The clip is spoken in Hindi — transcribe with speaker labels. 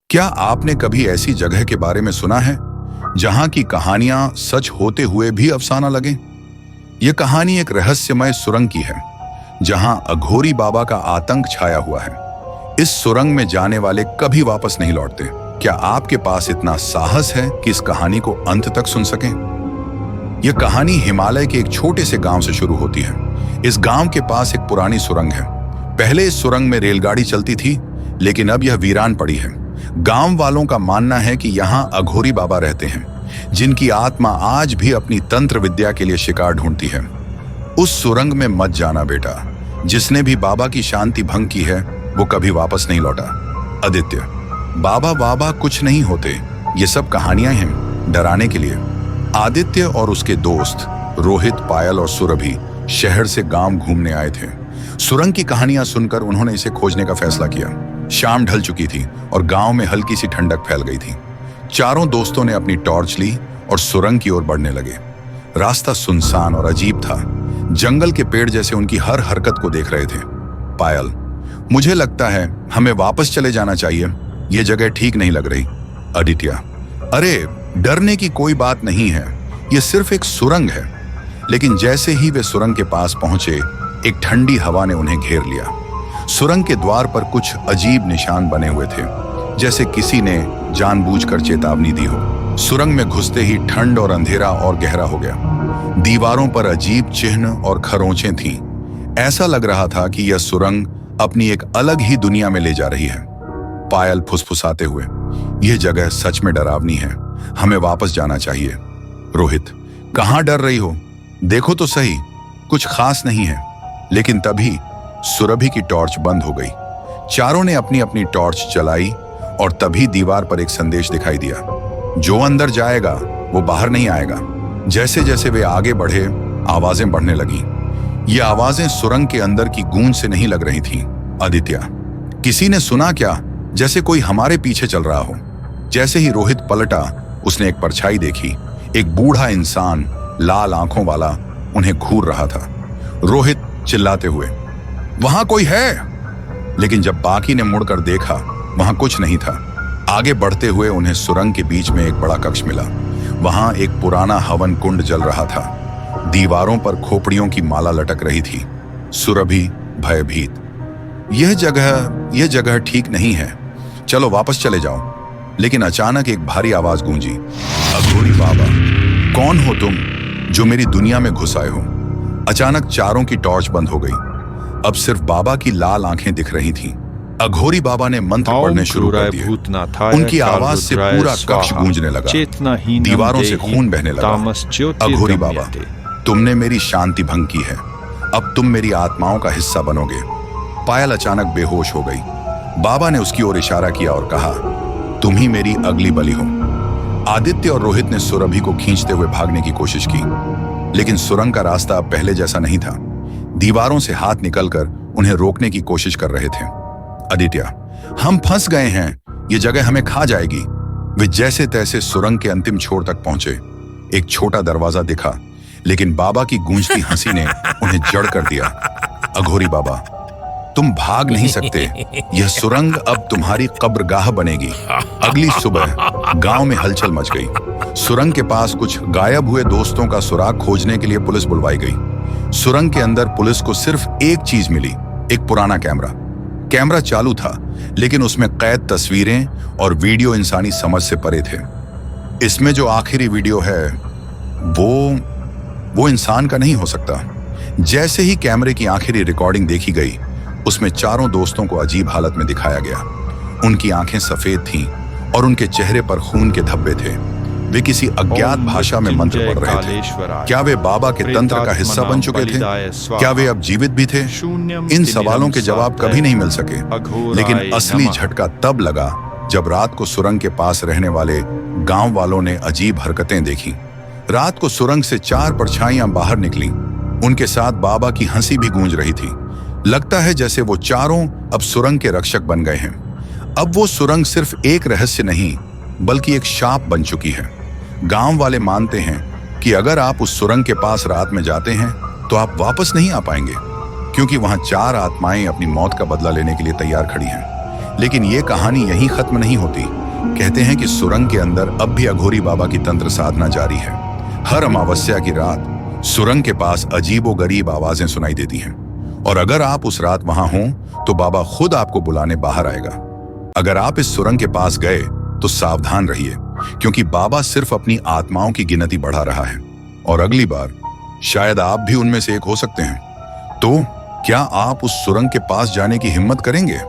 Speaker 1: क्या आपने कभी ऐसी जगह के बारे में सुना है जहां की कहानियां सच होते हुए भी अफसाना लगे? यह कहानी एक रहस्यमय सुरंग की है जहां अघोरी बाबा का आतंक छाया हुआ है। इस सुरंग में जाने वाले कभी वापस नहीं लौटते। क्या आपके पास इतना साहस है कि इस कहानी को अंत तक सुन सकें? यह कहानी हिमालय के एक छोटे से गांव से शुरू होती है। इस गांव के पास एक पुरानी सुरंग है। पहले इस सुरंग में रेलगाड़ी चलती थी, लेकिन अब यह वीरान पड़ी है। गांव वालों का मानना है कि यहाँ अघोरी बाबा रहते हैं, जिनकी आत्मा आज भी अपनी तंत्र विद्या के लिए शिकार ढूंढती है। उस सुरंग में मत जाना बेटा। जिसने भी बाबा की शांति भंग की है वो कभी वापस नहीं लौटा। आदित्य, बाबा कुछ नहीं होते, ये सब कहानियां हैं डराने के लिए। आदित्य और उसके दोस्त रोहित, पायल और सुरभि शहर से गांव घूमने आए थे। सुरंग की कहानियां सुनकर उन्होंने इसे खोजने का फैसला किया। शाम ढल चुकी थी और गांव में हल्की सी ठंडक फैल गई थी। चारों दोस्तों ने अपनी टॉर्च ली और सुरंग की ओर बढ़ने लगे। रास्ता सुनसान और अजीब था। जंगल के पेड़ जैसे उनकी हर हरकत को देख रहे थे। पायल, मुझे लगता है हमें वापस चले जाना चाहिए, ये जगह ठीक नहीं लग रही। आदित्य, अरे डरने की कोई बात नहीं है, ये सिर्फ एक सुरंग है। लेकिन जैसे ही वे सुरंग के पास पहुंचे, एक ठंडी हवा ने उन्हें घेर लिया। सुरंग के द्वार पर कुछ अजीब निशान बने हुए थे, जैसे किसी ने जानबूझकर चेतावनी दी हो। सुरंग में घुसते ही ठंड और अंधेरा और गहरा हो गया। दीवारों पर अजीब चिन्ह और खरोंचें थीं। ऐसा लग रहा था कि यह सुरंग अपनी एक अलग ही दुनिया में ले जा रही है। पायल फुसफुसाते हुए, यह जगह सच में डरावनी है, हमें वापस जाना चाहिए। रोहित, कहाँ डर रही हो, देखो तो सही, कुछ खास नहीं है। लेकिन तभी सुरभि की टॉर्च बंद हो गई। चारों ने अपनी अपनी टॉर्च जलाई और तभी दीवार पर एक संदेश दिखाई दिया, जो अंदर जाएगा वो बाहर नहीं आएगा। जैसे जैसे वे आगे बढ़े, आवाजें बढ़ने लगी। ये आवाजें सुरंग के अंदर की गूंज से नहीं लग रही थीं। आदित्य, किसी ने सुना क्या, जैसे कोई हमारे पीछे चल रहा हो। जैसे ही रोहित पलटा, उसने एक परछाई देखी। एक बूढ़ा इंसान लाल आंखों वाला उन्हें घूर रहा था। रोहित चिल्लाते हुए, वहां कोई है। लेकिन जब बाकी ने मुड़कर देखा, वहां कुछ नहीं था। आगे बढ़ते हुए उन्हें सुरंग के बीच में एक बड़ा कक्ष मिला। वहां एक पुराना हवन कुंड जल रहा था। दीवारों पर खोपड़ियों की माला लटक रही थी। सुरभि भयभीत, यह जगह ठीक नहीं है, चलो वापस चले जाओ। लेकिन अचानक एक भारी आवाज गूंजी, अघोरी बाबा, कौन हो तुम जो मेरी दुनिया में घुस आए हो? अचानक चारों की टॉर्च बंद हो गई। अब सिर्फ बाबा की लाल आंखें दिख रही थीं। अघोरी बाबा ने मंत्र पढ़ने शुरू कर दिए। उनकी आवाज से पूरा कक्ष गूंजने लगा। दीवारों से खून बहने लगा। अघोरी बाबा, तुमने मेरी शांति भंग की है, अब तुम मेरी आत्माओं का हिस्सा बनोगे। पायल अचानक बेहोश हो गई। बाबा ने उसकी ओर इशारा किया और कहा, तुम ही मेरी अगली बलि हो। आदित्य और रोहित ने सुरभि को खींचते हुए भागने की कोशिश की, लेकिन सुरंग का रास्ता अब पहले जैसा नहीं था। दीवारों से हाथ निकलकर उन्हें रोकने की कोशिश कर रहे थे। आदित्य, हम फंस गए हैं, ये जगह हमें खा जाएगी। वे जैसे तैसे सुरंग के अंतिम छोर तक पहुंचे। एक छोटा दरवाजा दिखा, लेकिन बाबा की गूंजती हंसी ने उन्हें जड़ कर दिया। अघोरी बाबा, तुम भाग नहीं सकते, यह सुरंग अब तुम्हारी कब्रगाह बनेगी। अगली सुबह गांव में हलचल मच गई। सुरंग के पास कुछ गायब हुए दोस्तों का सुराग खोजने के लिए पुलिस बुलवाई गई। सुरंग के अंदर पुलिस को सिर्फ एक चीज मिली, एक पुराना कैमरा चालू था, लेकिन उसमें कैद तस्वीरें और वीडियो इंसानी समझ से परे थे। इसमें जो आखिरी वीडियो है वो इंसान का नहीं हो सकता। जैसे ही कैमरे की आखिरी रिकॉर्डिंग देखी गई, उसमें चारों दोस्तों को अजीब हालत में दिखाया गया। उनकी आंखें सफेद थीं और उनके चेहरे पर खून के धब्बे थे। वे किसी अज्ञात भाषा में मंत्र पढ़ रहे थे। क्या वे बाबा के तंत्र का हिस्सा बन चुके थे? क्या वे अब जीवित भी थे? इन सवालों के जवाब कभी नहीं मिल सके। लेकिन असली झटका तब लगा जब रात को सुरंग के पास रहने वाले गांव वालों ने अजीब हरकतें देखी। रात को सुरंग से 4 परछाइयां बाहर निकली। उनके साथ बाबा की हंसी भी गूंज रही थी। लगता है जैसे वो चारों अब सुरंग के रक्षक बन गए हैं। अब वो सुरंग सिर्फ एक रहस्य नहीं, बल्कि एक शाप बन चुकी है। गांव वाले मानते हैं कि अगर आप उस सुरंग के पास रात में जाते हैं तो आप वापस नहीं आ पाएंगे, क्योंकि वहां 4 आत्माएं अपनी मौत का बदला लेने के लिए तैयार खड़ी हैं। लेकिन ये कहानी यहीं खत्म नहीं होती। कहते हैं कि सुरंग के अंदर अब भी अघोरी बाबा की तंत्र साधना जारी है। हर अमावस्या की रात सुरंग के पास अजीबोगरीब आवाजें सुनाई देती हैं, और अगर आप उस रात वहां हों तो बाबा खुद आपको बुलाने बाहर आएगा। अगर आप इस सुरंग के पास गए तो सावधान रहिए, क्योंकि बाबा सिर्फ अपनी आत्माओं की गिनती बढ़ा रहा है, और अगली बार शायद आप भी उनमें से एक हो सकते हैं। तो क्या आप उस सुरंग के पास जाने की हिम्मत करेंगे?